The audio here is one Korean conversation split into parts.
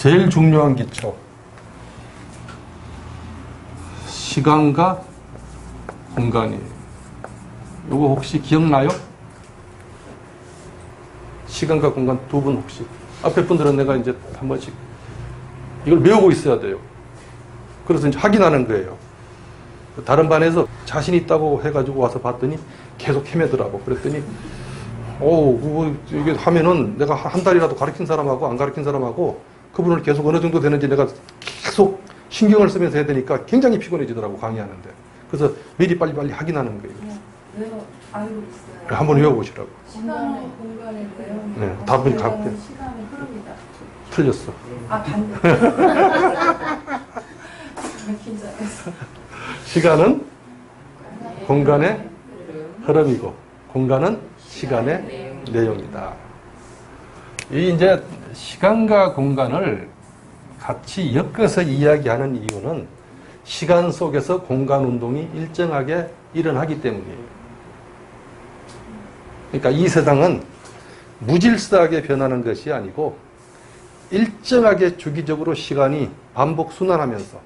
제일 중요한 기초. 시간과 공간이에요. 이거 혹시 기억나요? 시간과 공간 두 분 혹시? 앞에 분들은 내가 이제 한 번씩 이걸 외우고 있어야 돼요. 그래서 이제 확인하는 거예요. 다른 반에서 자신 있다고 해가지고 와서 봤더니 계속 헤매더라고. 그랬더니, 그거 이게 하면은 내가 한 달이라도 가르친 사람하고 안 가르친 사람하고 그분을 계속 어느 정도 되는지 내가 계속 신경을 쓰면서 해야 되니까 굉장히 피곤해지더라고, 강의하는데. 그래서 미리 빨리빨리 확인하는 거예요. 외워, 알고 있어요. 한번 외워보시라고. 시간의 공간의 내용. 네, 답은 갈게요. 시간의 흐름이다. 틀렸어. 아, 반대. 긴장했어. 시간은 공간의 흐름이고, 공간은 시간의 내용이다. 이 이제 시간과 공간을 같이 엮어서 이야기하는 이유는 시간 속에서 공간 운동이 일정하게 일어나기 때문이에요. 그러니까 이 세상은 무질서하게 변하는 것이 아니고 일정하게 주기적으로 시간이 반복 순환하면서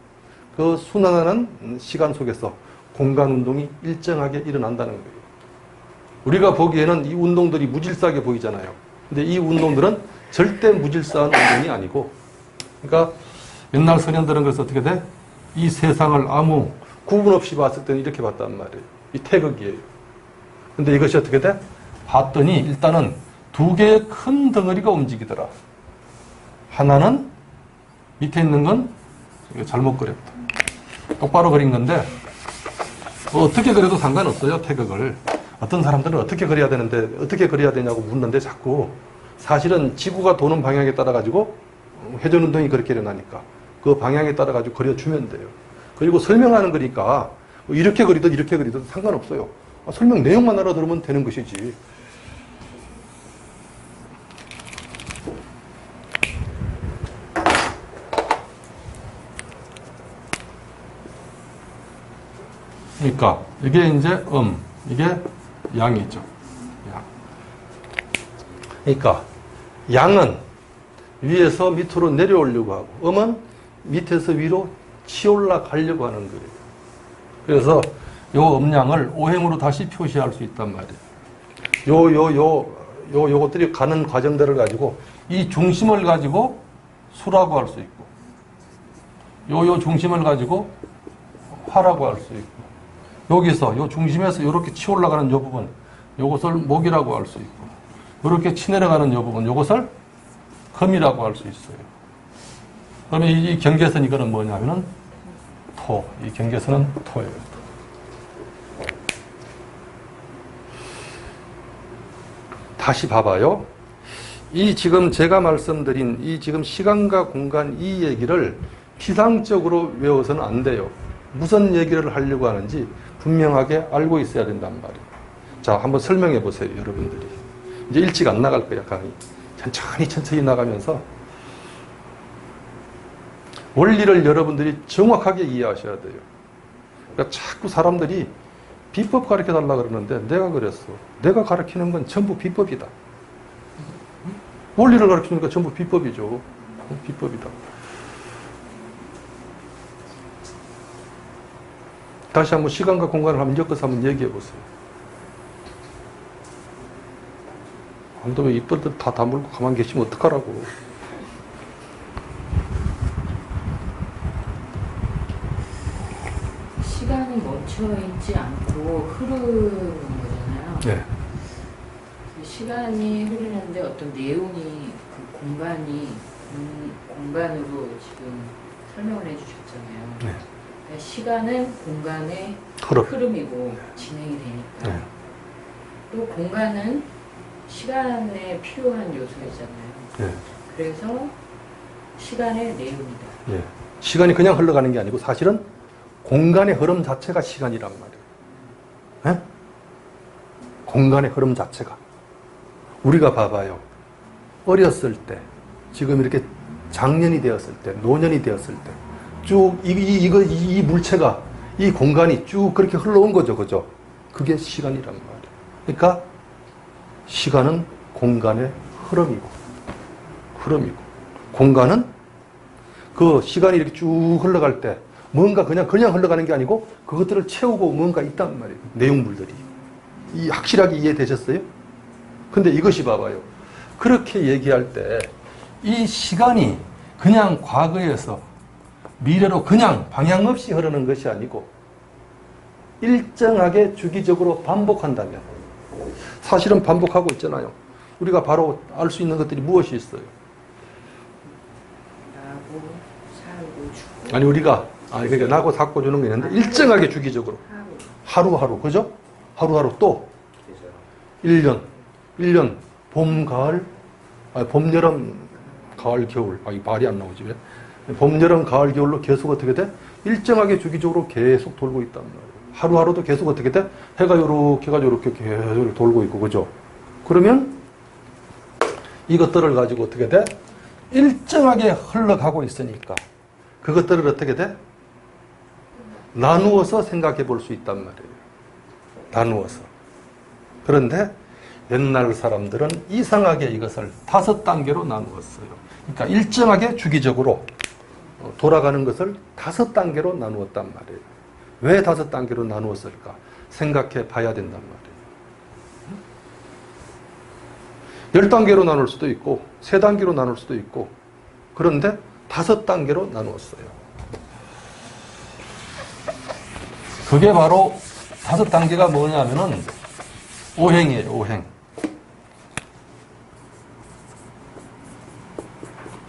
그 순환하는 시간 속에서 공간 운동이 일정하게 일어난다는 거예요. 우리가 보기에는 이 운동들이 무질서하게 보이잖아요. 근데 이 운동들은 절대 무질서한 운동이 아니고, 그러니까 옛날 소년들은 그래서 어떻게 돼? 이 세상을 아무 구분 없이 봤을 때는 이렇게 봤단 말이에요. 이 태극이에요. 근데 이것이 어떻게 돼? 봤더니 일단은 두 개의 큰 덩어리가 움직이더라. 하나는 밑에 있는 건 잘못 그렸다. 똑바로 그린 건데 어떻게 그려도 상관없어요, 태극을. 어떤 사람들은 어떻게 그려야 되는데 어떻게 그려야 되냐고 묻는데 자꾸 사실은 지구가 도는 방향에 따라 가지고 회전운동이 그렇게 일어나니까 그 방향에 따라 가지고 그려주면 돼요. 그리고 설명하는 거니까 이렇게 그리든 이렇게 그리든 상관없어요. 설명 내용만 알아들으면 되는 것이지. 그러니까 이게 이제 이게 양이죠. 양. 그러니까 양은 위에서 밑으로 내려오려고 하고 음은 밑에서 위로 치올라 가려고 하는 거예요. 그래서 요 음량을 오행으로 다시 표시할 수 있단 말이에요. 요것들이 가는 과정들을 가지고 이 중심을 가지고 수라고 할 수 있고 요 중심을 가지고 화라고 할 수 있고 여기서 요 중심에서 이렇게 치올라가는 요 부분 요것을 목이라고 할 수 있고 이렇게 치내려가는 요 부분 요것을 금이라고 할 수 있어요. 그러면 이 경계선 이거는 뭐냐면은 토. 이 경계선은 토예요. 다시 봐봐요. 이 지금 제가 말씀드린 이 지금 시간과 공간 이 얘기를 피상적으로 외워서는 안 돼요. 무슨 얘기를 하려고 하는지 분명하게 알고 있어야 된단 말이에요. 자, 한번 설명해 보세요, 여러분들이. 이제 일찍 안 나갈 거야, 강의. 천천히 나가면서 원리를 여러분들이 정확하게 이해하셔야 돼요. 그러니까 자꾸 사람들이 비법 가르쳐 달라 그러는데 내가 그랬어. 내가 가르치는 건 전부 비법이다. 원리를 가르치니까 전부 비법이죠. 비법이다. 다시 한번 시간과 공간을 한번 엮어서 한번 얘기해 보세요. 아무도 왜 이쁠 듯 다 다물고 가만히 계시면 어떡하라고. 시간이 멈춰있지 않고 흐르는 거잖아요. 네. 그 시간이 흐르는데 어떤 내용이 그 공간으로 지금 설명을 해주셨잖아요. 네. 그러니까 시간은 공간의 흐름. 흐름이고 진행이 되니까. 네. 또 공간은 시간에 필요한 요소이잖아요. 네. 그래서 시간의 내용이다. 네. 시간이 그냥 흘러가는 게 아니고 사실은 공간의 흐름 자체가 시간이란 말이에요. 네? 공간의 흐름 자체가. 우리가 봐봐요. 어렸을 때, 지금 이렇게 장년이 되었을 때, 노년이 되었을 때, 쭉, 이 물체가, 이 공간이 쭉 그렇게 흘러온 거죠. 그죠? 그게 시간이란 말이에요. 그러니까, 시간은 공간의 흐름이고, 공간은 그 시간이 이렇게 쭉 흘러갈 때 뭔가 그냥 흘러가는 게 아니고 그것들을 채우고 뭔가 있단 말이에요. 내용물들이. 확실하게 이해되셨어요? 근데 이것이 봐봐요. 그렇게 얘기할 때 이 시간이 그냥 과거에서 미래로 그냥 방향 없이 흐르는 것이 아니고 일정하게 주기적으로 반복한다면, 사실은 반복하고 있잖아요. 우리가 바로 알 수 있는 것들이 무엇이 있어요? 나고 살고 죽고. 아니 우리가 그러니까 나고 삭고 주는 게 있는데 일정하게 주기적으로 하루하루, 그죠? 하루하루 또 1년 봄, 가을, 봄, 여름, 가을, 겨울. 이 말이 안 나오지 왜? 봄, 여름, 가을, 겨울로 계속 어떻게 돼? 일정하게 주기적으로 계속 돌고 있단 말이에요. 하루하루도 계속 어떻게 돼? 해가 요렇게 해가지고 이렇게 계속 돌고 있고, 그죠? 그러면 이것들을 가지고 어떻게 돼? 일정하게 흘러가고 있으니까 그것들을 어떻게 돼? 나누어서 생각해 볼 수 있단 말이에요. 나누어서. 그런데 옛날 사람들은 이상하게 이것을 5단계로 나누었어요. 그러니까 일정하게 주기적으로 돌아가는 것을 5단계로 나누었단 말이에요. 왜 5단계로 나누었을까? 생각해 봐야 된단 말이에요. 10단계로 나눌 수도 있고 3단계로 나눌 수도 있고, 그런데 5단계로 나누었어요. 그게 바로 5단계가 뭐냐면은 오행이에요. 오행.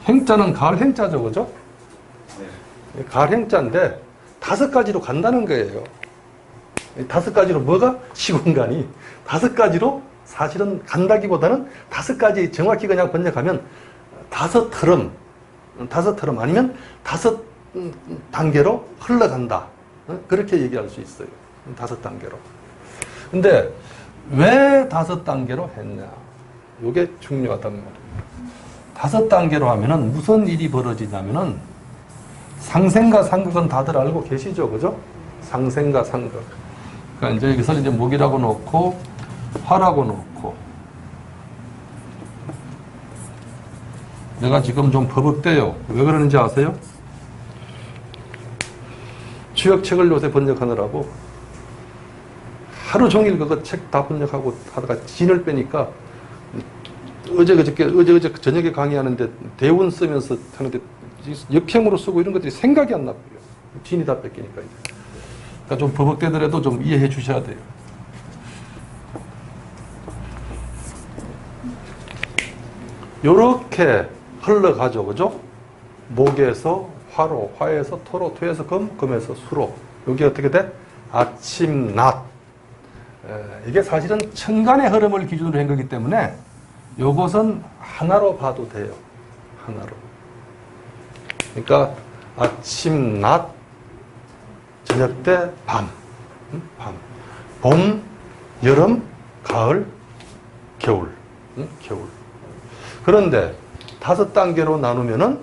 행자는 가을 행자죠, 그죠? 네. 가을 행자인데 5가지로 간다는 거예요. 5가지로 뭐가? 시공간이 5가지로 사실은 간다기보다는 5가지 정확히 그냥 번역하면 5트럼 아니면 5단계로 흘러간다. 그렇게 얘기할 수 있어요. 5단계로. 근데 왜 5단계로 했냐? 이게 중요하단 말이에요. 5단계로 하면은 무슨 일이 벌어지냐면은 상생과 상극은 다들 알고 계시죠, 그죠? 상생과 상극. 그러니까 이제 여기서 이제 목이라고 놓고 화라고 놓고, 내가 지금 좀 버벅대요. 왜 그러는지 아세요? 주역책을 요새 번역하느라고 하루 종일 그거 책 다 번역하고 하다가 진을 빼니까 어제 저녁에 강의하는데 대운 쓰면서 하는데 역행으로 쓰고 이런 것들이 생각이 안 나고요. 진이 다 뺏기니까. 그러니까 좀 버벅대더라도 좀 이해해 주셔야 돼요. 요렇게 흘러가죠, 그죠? 목에서 화로, 화에서 토로, 토에서 금, 금에서 수로. 여기 어떻게 돼? 아침, 낮. 이게 사실은 천간의 흐름을 기준으로 한 거기 때문에 요것은 하나로 봐도 돼요. 하나로. 그러니까 아침, 낮, 저녁 때 밤. 밤. 봄, 여름, 가을, 겨울. 겨울. 그런데 5단계로 나누면은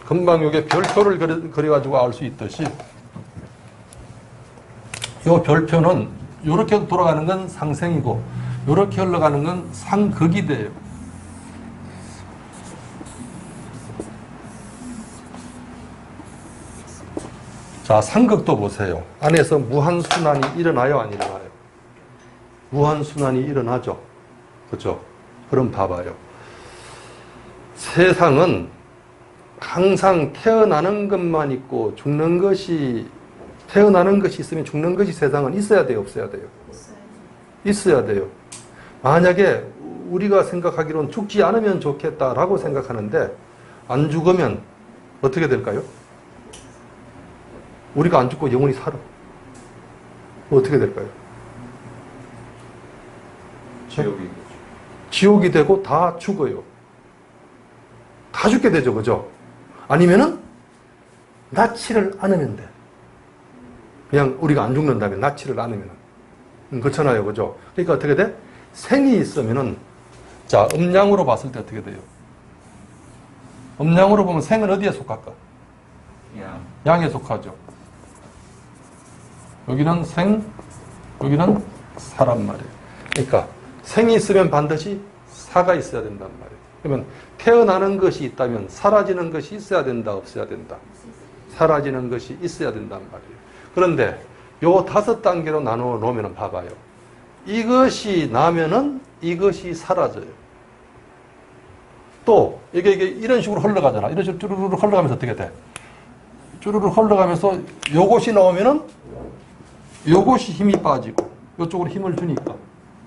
금방 요게 별표를 그려가지고 알 수 있듯이 요 별표는 요렇게 돌아가는 건 상생이고 요렇게 흘러가는 건 상극이 돼요. 자, 상극도 보세요. 안에서 무한순환이 일어나요, 안 일어나요? 무한순환이 일어나죠. 그죠? 그럼 봐봐요. 세상은 항상 태어나는 것만 있고 죽는 것이, 태어나는 것이 있으면 죽는 것이 세상은 있어야 돼요, 없어야 돼요? 있어야 돼요. 만약에 우리가 생각하기로는 죽지 않으면 좋겠다라고 생각하는데 안 죽으면 어떻게 될까요? 우리가 안 죽고 영원히 살아. 어떻게 될까요? 지옥이 되고 다 죽어요. 다 죽게 되죠, 그죠? 아니면은 낳지를 않으면 돼. 그냥 우리가 안 죽는다면 낳지를 않으면. 그렇잖아요, 그죠? 그러니까 어떻게 돼? 생이 있으면은, 자, 음양으로 봤을 때 어떻게 돼요? 음양으로 보면 생은 어디에 속할까? 양에 속하죠. 여기는 생, 여기는 사람 말이에요. 그러니까 생이 있으면 반드시 사가 있어야 된단 말이에요. 그러면 태어나는 것이 있다면 사라지는 것이 있어야 된다, 없어야 된다? 사라지는 것이 있어야 된단 말이에요. 그런데 요 5단계로 나누어 놓으면 봐봐요. 이것이 나면은 이것이 사라져요. 또 이게 이런 식으로 흘러가잖아. 이런 식으로 쭈르르 흘러가면서 어떻게 돼? 쭈르르 흘러가면서 요것이 나오면은 요것이 힘이 빠지고 요쪽으로 힘을 주니까.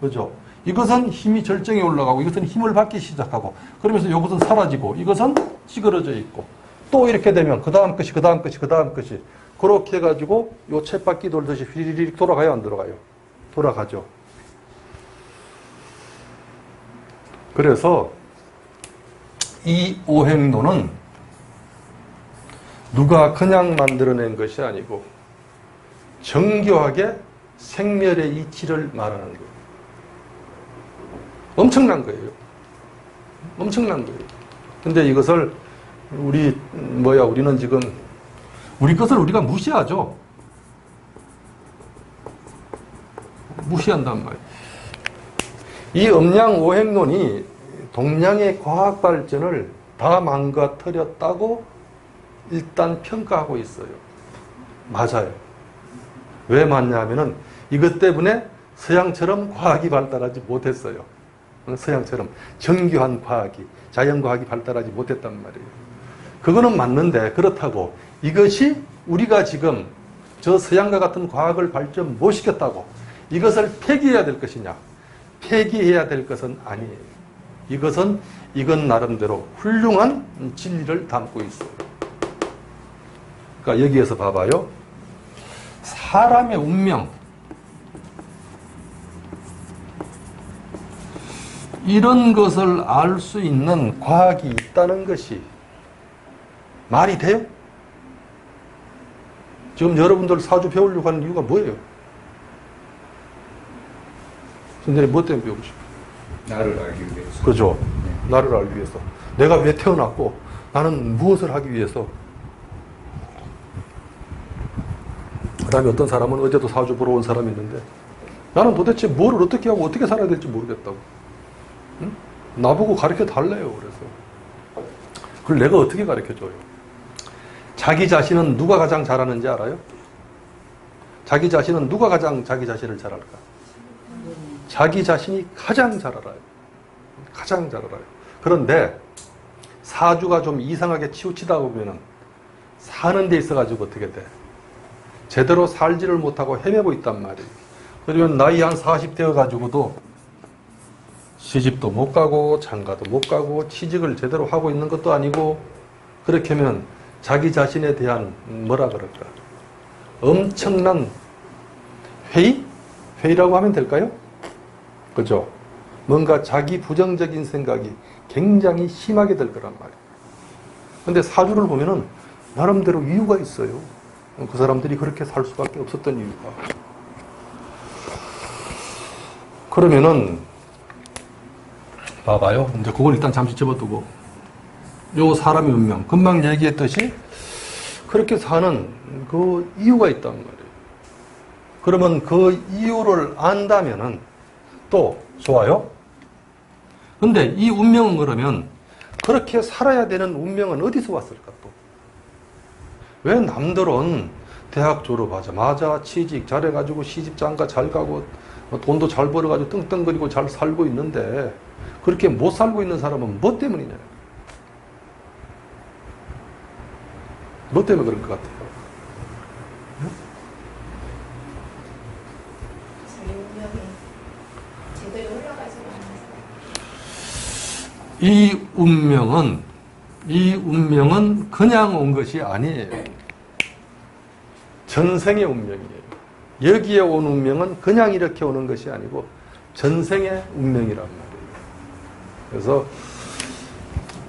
그죠? 이것은 힘이 절정에 올라가고 이것은 힘을 받기 시작하고 그러면서 요것은 사라지고 이것은 찌그러져 있고 또 이렇게 되면 그 다음 것이 그 다음 것이 그 다음 것이 그렇게 해가지고 요 쳇바퀴 돌듯이 휘리릭 돌아가요, 안 돌아가요? 돌아가죠. 그래서 이 오행론은 누가 그냥 만들어낸 것이 아니고 정교하게 생멸의 이치를 말하는 거예요. 엄청난 거예요. 엄청난 거예요. 근데 이것을 우리는 지금 우리 것을 우리가 무시하죠. 무시한단 말이에요. 이 음양오행론이 동양의 과학 발전을 다 망가뜨렸다고 일단 평가하고 있어요. 맞아요. 왜 맞냐면은 이것 때문에 서양처럼 과학이 발달하지 못했어요. 서양처럼 정교한 과학이, 자연과학이 발달하지 못했단 말이에요. 그거는 맞는데 그렇다고 이것이 우리가 지금 저 서양과 같은 과학을 발전 못 시켰다고 이것을 폐기해야 될 것이냐? 폐기해야 될 것은 아니에요. 이건 나름대로 훌륭한 진리를 담고 있어요. 그러니까 여기에서 봐봐요. 사람의 운명, 이런 것을 알 수 있는 과학이 있다는 것이 말이 돼요? 지금 여러분들 사주 배우려고 하는 이유가 뭐예요? 선생님 뭐 때문에 배우고 싶어요? 나를 알기 위해서. 그죠? 나를 알기 위해서. 내가 왜 태어났고 나는 무엇을 하기 위해서. 그 다음에 어떤 사람은 어제도 사주 보러 온 사람이 있는데 나는 도대체 뭐를 어떻게 하고 어떻게 살아야 될지 모르겠다고. 응? 나보고 가르쳐 달래요. 그래서 그걸 내가 어떻게 가르쳐줘요? 자기 자신은 누가 가장 잘하는지 알아요? 자기 자신은 누가 가장 자기 자신을 잘 알까? 자기 자신이 가장 잘 알아요. 가장 잘 알아요. 그런데 사주가 좀 이상하게 치우치다 보면은 사는 데 있어가지고 어떻게 돼? 제대로 살지를 못하고 헤매고 있단 말이에요. 그러면 나이 한 40 되어가지고도 시집도 못 가고 장가도 못 가고 취직을 제대로 하고 있는 것도 아니고 그렇게 하면 자기 자신에 대한 뭐라 그럴까? 엄청난 회의? 회의라고 하면 될까요? 그죠? 뭔가 자기 부정적인 생각이 굉장히 심하게 될 거란 말이에요. 근데 사주를 보면은 나름대로 이유가 있어요. 그 사람들이 그렇게 살 수밖에 없었던 이유가. 그러면은 봐봐요. 이제 그걸 일단 잠시 접어두고 요 사람의 운명, 금방 얘기했듯이 그렇게 사는 그 이유가 있단 말이에요. 그러면 그 이유를 안다면은 또 좋아요. 근데 이 운명은 그러면 그렇게 살아야 되는 운명은 어디서 왔을까 또? 왜 남들은 대학 졸업하자마자 취직 잘해가지고 시집 장가 잘 가고 돈도 잘 벌어가지고 떵떵거리고 잘 살고 있는데 그렇게 못 살고 있는 사람은 뭐 때문이냐? 뭐 때문에 그런 것 같아요? 자기 운명이 제대로 흘러가지 않아서. 이 운명은 그냥 온 것이 아니에요. 전생의 운명이에요. 여기에 온 운명은 그냥 이렇게 오는 것이 아니고 전생의 운명이란 말이에요. 그래서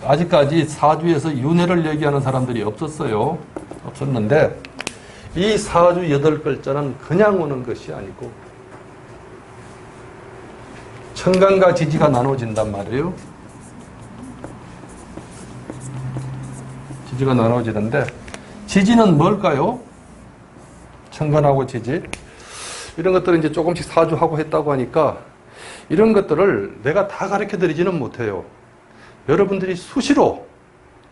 아직까지 사주에서 윤회를 얘기하는 사람들이 없었어요. 없었는데 이 사주 8글자는 그냥 오는 것이 아니고 천간과 지지가 나눠진단 말이에요. 지지가 나눠지는데 지지는 뭘까요? 천간하고 지지 이런 것들은 이제 조금씩 사주하고 했다고 하니까 이런 것들을 내가 다 가르쳐 드리지는 못해요. 여러분들이 수시로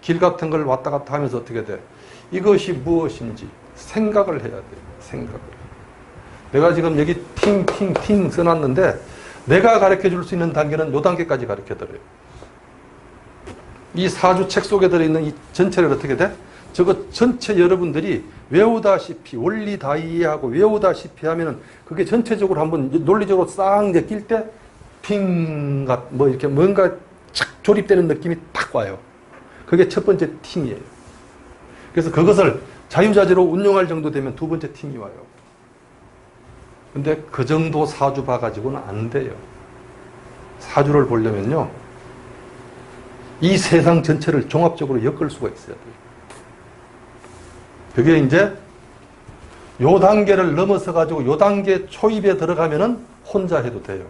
길 같은 걸 왔다 갔다 하면서 어떻게 돼? 이것이 무엇인지 생각을 해야 돼요. 생각을. 내가 지금 여기 팅 써놨는데 내가 가르쳐 줄 수 있는 단계는 요 단계까지 가르쳐 드려요. 이 사주 책 속에 들어있는 이 전체를 어떻게 돼? 저거 전체 여러분들이 외우다시피 원리 다 이해하고 외우다시피 하면은 그게 전체적으로 한번 논리적으로 싹 이제 낄 때 핑, 뭐 이렇게 뭔가 착 조립되는 느낌이 딱 와요. 그게 첫 번째 팅이에요. 그래서 그것을 자유자재로 운용할 정도 되면 두 번째 팅이 와요. 근데 그 정도 사주 봐가지고는 안 돼요. 사주를 보려면요. 이 세상 전체를 종합적으로 엮을 수가 있어야 돼요. 그게 이제 요 단계를 넘어서 가지고 요 단계 초입에 들어가면은 혼자 해도 돼요.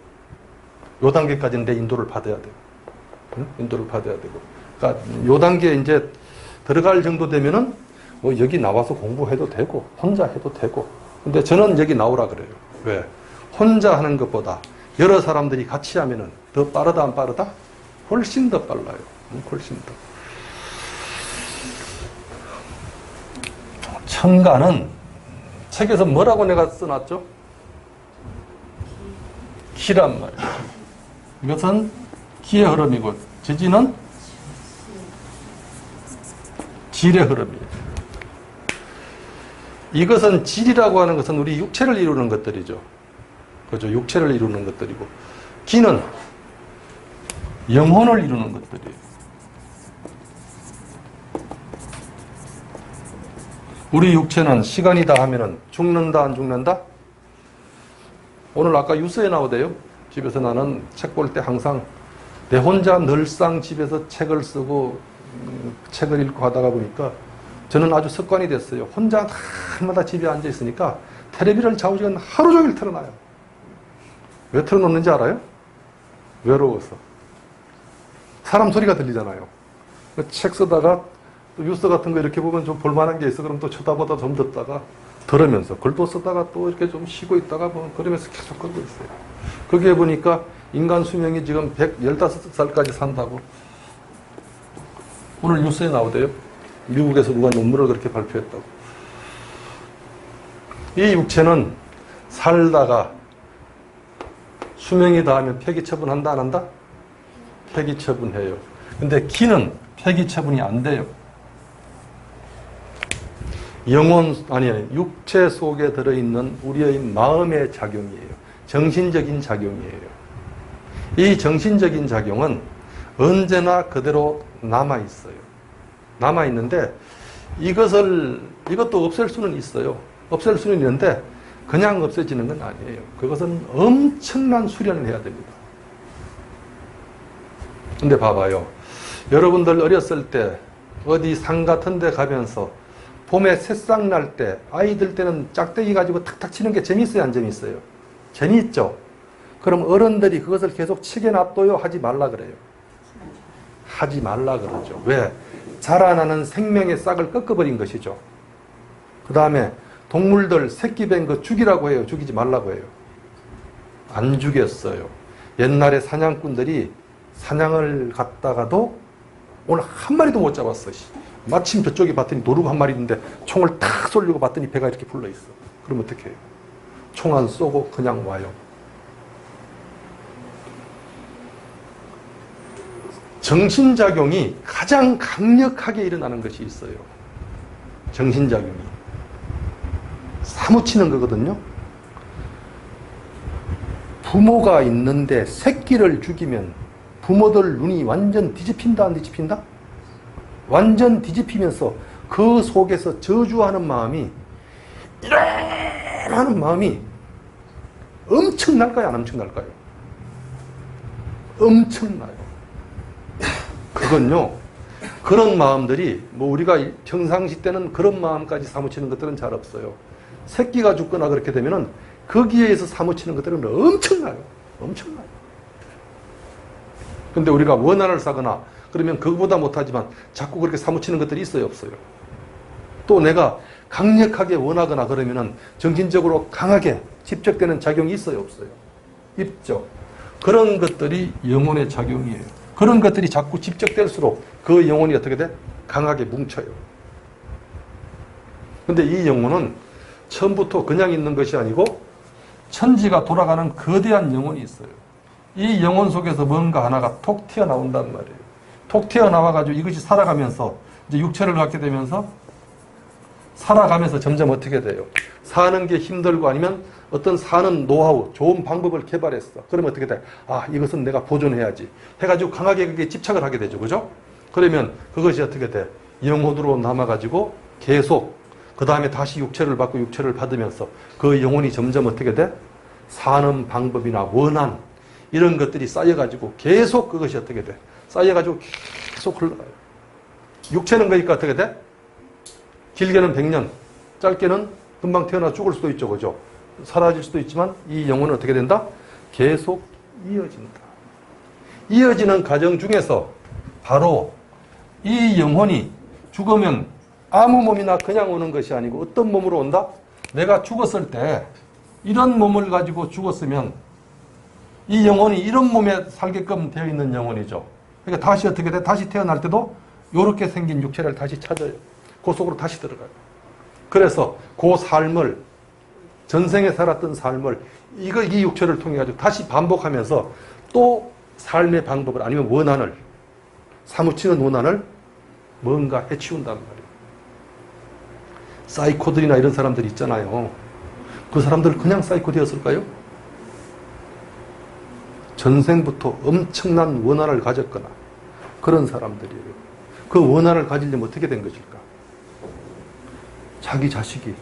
요 단계까지는 내 인도를 받아야 돼요. 응? 인도를 받아야 되고. 그러니까 요 단계에 이제 들어갈 정도 되면은 뭐 여기 나와서 공부해도 되고 혼자 해도 되고. 근데 저는 여기 나오라 그래요. 왜? 혼자 하는 것보다 여러 사람들이 같이 하면은 더 빠르다 안 빠르다? 훨씬 더 빨라요. 훨씬 더. 천간은 책에서 뭐라고 내가 써놨죠? 기란 말이에요. 이것은 기의 흐름이고 지지는 질의 흐름이에요. 이것은 질이라고 하는 것은 우리 육체를 이루는 것들이죠. 그죠? 육체를 이루는 것들이고 기는 영혼을 이루는 것들이에요. 우리 육체는 시간이다 하면은 죽는다 안 죽는다? 오늘 아까 뉴스에 나오대요. 집에서 나는 책 볼 때 항상 내 혼자 늘상 집에서 책을 쓰고 책을 읽고 하다가 보니까 저는 아주 습관이 됐어요. 혼자 날마다 집에 앉아 있으니까 텔레비를 좌우지간 하루 종일 틀어놔요. 왜 틀어놓는지 알아요? 외로워서. 사람 소리가 들리잖아요. 책 쓰다가 또 뉴스 같은 거 이렇게 보면 좀 볼만한 게 있어. 그럼 또 쳐다보다 좀 듣다가 들으면서 글도 쓰다가 또 이렇게 좀 쉬고 있다가 뭐 그러면서 계속 끌고 있어요. 거기에 보니까 인간 수명이 지금 115살까지 산다고 오늘 뉴스에 나오대요. 미국에서 누가 논문을 그렇게 발표했다고. 이 육체는 살다가 수명이 닿으면 폐기 처분한다 안 한다? 폐기 처분해요. 근데 기는 폐기 처분이 안 돼요. 영혼, 아니, 육체 속에 들어있는 우리의 마음의 작용이에요. 정신적인 작용이에요. 이 정신적인 작용은 언제나 그대로 남아있어요. 남아있는데 이것도 없앨 수는 있어요. 없앨 수는 있는데 그냥 없어지는 건 아니에요. 그것은 엄청난 수련을 해야 됩니다. 근데 봐봐요. 여러분들 어렸을 때 어디 산 같은 데 가면서 봄에 새싹 날 때 아이들 때는 짝대기 가지고 탁탁 치는 게 재밌어요? 안 재밌어요? 재밌죠? 그럼 어른들이 그것을 계속 치게 놔둬요? 하지 말라 그래요? 하지 말라 그러죠. 왜? 자라나는 생명의 싹을 꺾어버린 것이죠. 그 다음에 동물들 새끼 뱀 거 죽이라고 해요? 죽이지 말라고 해요? 안 죽였어요. 옛날에 사냥꾼들이 사냥을 갔다가도 오늘 한 마리도 못 잡았어. 마침 저쪽에 봤더니 노루가 한 마리 있는데 총을 탁 쏠리고 봤더니 배가 이렇게 불러있어. 그럼 어떻게 해요? 총 안 쏘고 그냥 와요. 정신작용이 가장 강력하게 일어나는 것이 있어요. 정신작용이. 사무치는 거거든요. 부모가 있는데 새끼를 죽이면 부모들 눈이 완전 뒤집힌다 안 뒤집힌다? 완전 뒤집히면서 그 속에서 저주하는 마음이 이러하는 마음이 엄청날까요? 안 엄청날까요? 엄청나요. 그건요. 그런 마음들이 뭐 우리가 평상시 때는 그런 마음까지 사무치는 것들은 잘 없어요. 새끼가 죽거나 그렇게 되면은 거기에서 사무치는 것들은 엄청나요. 엄청나요. 근데 우리가 원한을 사거나 그러면 그거보다 못하지만 자꾸 그렇게 사무치는 것들이 있어요, 없어요? 또 내가 강력하게 원하거나 그러면은 정신적으로 강하게 집적되는 작용이 있어요, 없어요? 있죠. 그런 것들이 영혼의 작용이에요. 그런 것들이 자꾸 집적될수록 그 영혼이 어떻게 돼? 강하게 뭉쳐요. 근데 이 영혼은 처음부터 그냥 있는 것이 아니고 천지가 돌아가는 거대한 영혼이 있어요. 이 영혼 속에서 뭔가 하나가 톡 튀어나온단 말이에요. 톡 튀어나와가지고 이것이 살아가면서 이제 육체를 갖게 되면서 살아가면서 점점 어떻게 돼요? 사는 게 힘들고 아니면 어떤 사는 노하우, 좋은 방법을 개발했어. 그러면 어떻게 돼? 아, 이것은 내가 보존해야지. 해가지고 강하게 그게 집착을 하게 되죠. 그죠? 그러면 그것이 어떻게 돼? 영혼으로 남아가지고 계속 그 다음에 다시 육체를 받고 육체를 받으면서 그 영혼이 점점 어떻게 돼? 사는 방법이나 원한 이런 것들이 쌓여가지고 계속 그것이 어떻게 돼? 쌓여가지고 계속 흘러가요. 육체는 그러니까 어떻게 돼? 길게는 100년, 짧게는 금방 태어나 죽을 수도 있죠. 그죠? 사라질 수도 있지만 이 영혼은 어떻게 된다? 계속 이어진다. 이어지는 과정 중에서 바로 이 영혼이 죽으면 아무 몸이나 그냥 오는 것이 아니고 어떤 몸으로 온다? 내가 죽었을 때 이런 몸을 가지고 죽었으면 이 영혼이 이런 몸에 살게끔 되어 있는 영혼이죠. 그러니까 다시 어떻게 돼? 다시 태어날 때도 이렇게 생긴 육체를 다시 찾아요. 그 속으로 다시 들어가요. 그래서 그 삶을 전생에 살았던 삶을 이 육체를 통해 가지고 다시 반복하면서 또 삶의 방법을 아니면 원한을 사무치는 원한을 뭔가 해치운단 말이에요. 사이코들이나 이런 사람들 있잖아요. 그 사람들 그냥 사이코 되었을까요? 전생부터 엄청난 원한을 가졌거나 그런 사람들이에요. 그 원한을 가지려면 어떻게 된 것일까? 자기 자식이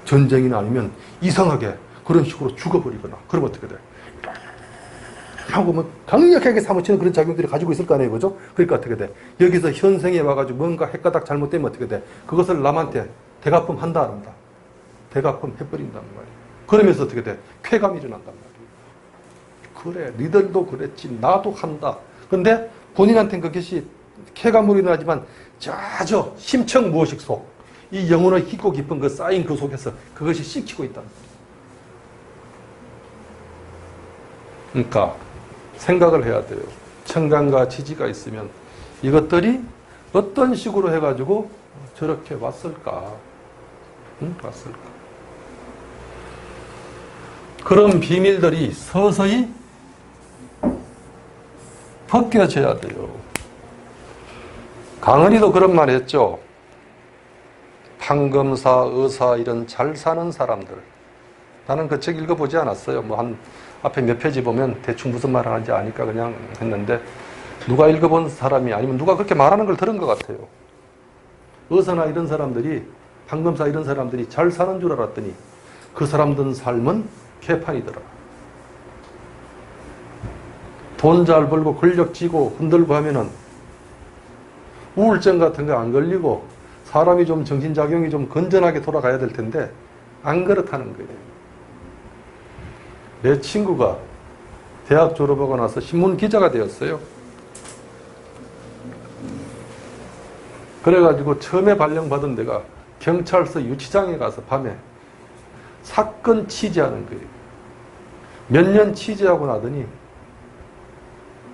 전쟁이나 아니면 이상하게 그런 식으로 죽어버리거나 그러면 어떻게 돼? 하고 뭐 강력하게 사무치는 그런 작용들이 가지고 있을 거 아니에요. 그죠? 그러니까 어떻게 돼? 여기서 현생에 와가지고 뭔가 헷가닥 잘못되면 어떻게 돼? 그것을 남한테 대가품 한다 안 한다? 대가품 해버린단 말이에요. 그러면서 어떻게 돼? 쾌감이 일어난단 말이에요. 그래, 니들도 그랬지. 나도 한다. 근데 본인한테는 그것이 쾌감으로 일어나지만 저 심청 무의식 속, 이 영혼의 깊고 깊은 그 쌓인 그 속에서 그것이 씹히고 있단 말이에요. 그러니까 생각을 해야 돼요. 청간과 지지가 있으면 이것들이 어떤 식으로 해가지고 저렇게 왔을까? 왔을까? 그런 비밀들이 서서히 벗겨져야 돼요. 강은이도 그런 말 했죠. 판검사, 의사 이런 잘 사는 사람들. 나는 그 책 읽어보지 않았어요. 뭐 한 앞에 몇 페이지 보면 대충 무슨 말 하는지 아니까 그냥 했는데 누가 읽어본 사람이 아니면 누가 그렇게 말하는 걸 들은 것 같아요. 의사나 이런 사람들이 판검사 이런 사람들이 잘 사는 줄 알았더니 그 사람들 삶은 개판이더라. 돈 잘 벌고 권력 쥐고 흔들고 하면은 우울증 같은 거 안 걸리고 사람이 좀 정신작용이 좀 건전하게 돌아가야 될 텐데 안 그렇다는 거예요. 내 친구가 대학 졸업하고 나서 신문 기자가 되었어요. 그래가지고 처음에 발령받은 데가 경찰서 유치장에 가서 밤에 사건 취재하는 거예요. 몇 년 취재하고 나더니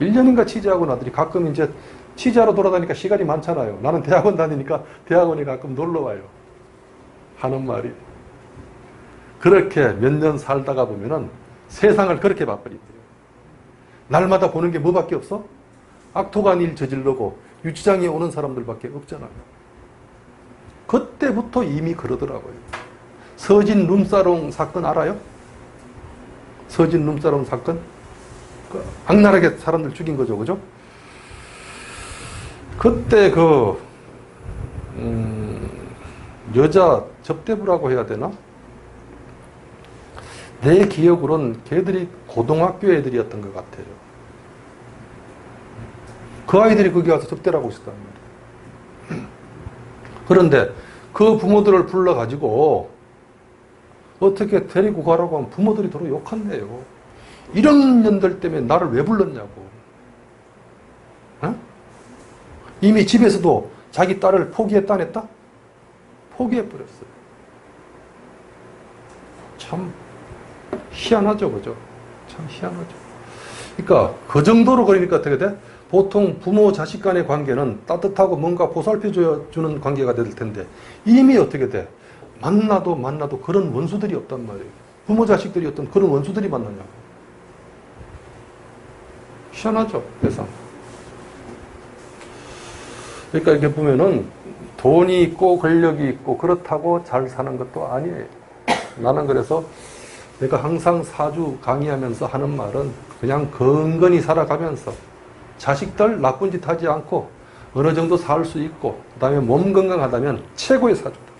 1년인가 취재하고 나더니 가끔 이제 취재하러 돌아다니니까 시간이 많잖아요. 나는 대학원 다니니까 대학원에 가끔 놀러와요. 하는 말이. 그렇게 몇 년 살다가 보면은 세상을 그렇게 봐버린대요. 날마다 보는 게 뭐밖에 없어? 악독한 일 저지르고 유치장에 오는 사람들밖에 없잖아요. 그때부터 이미 그러더라고요. 서진 룸사롱 사건 알아요? 서진 룸사롱 사건? 그 악랄하게 사람들 죽인 거죠. 그죠? 그때 여자 접대부라고 해야 되나? 내 기억으로는 걔들이 고등학교 애들이었던 것 같아요. 그 아이들이 거기 가서 접대를 하고 있었단 말이에요. 그런데 그 부모들을 불러가지고 어떻게 데리고 가라고 하면 부모들이 도로 욕한대요. 이런 년들 때문에 나를 왜 불렀냐고. 어? 이미 집에서도 자기 딸을 포기했다 안 했다? 포기해버렸어요. 참 희한하죠. 그죠? 참 희한하죠. 그러니까 그 정도로 그러니까 어떻게 돼? 보통 부모 자식 간의 관계는 따뜻하고 뭔가 보살펴주는 관계가 될 텐데 이미 어떻게 돼? 만나도 그런 원수들이 없단 말이에요. 부모 자식들이 어떤 그런 원수들이 만나냐고. 희한하죠, 세상. 그러니까 이렇게 보면은 돈이 있고 권력이 있고 그렇다고 잘 사는 것도 아니에요. 나는 그래서 내가 항상 사주 강의하면서 하는 말은 그냥 건건히 살아가면서 자식들 나쁜 짓 하지 않고 어느 정도 살 수 있고 그 다음에 몸 건강하다면 최고의 사주다.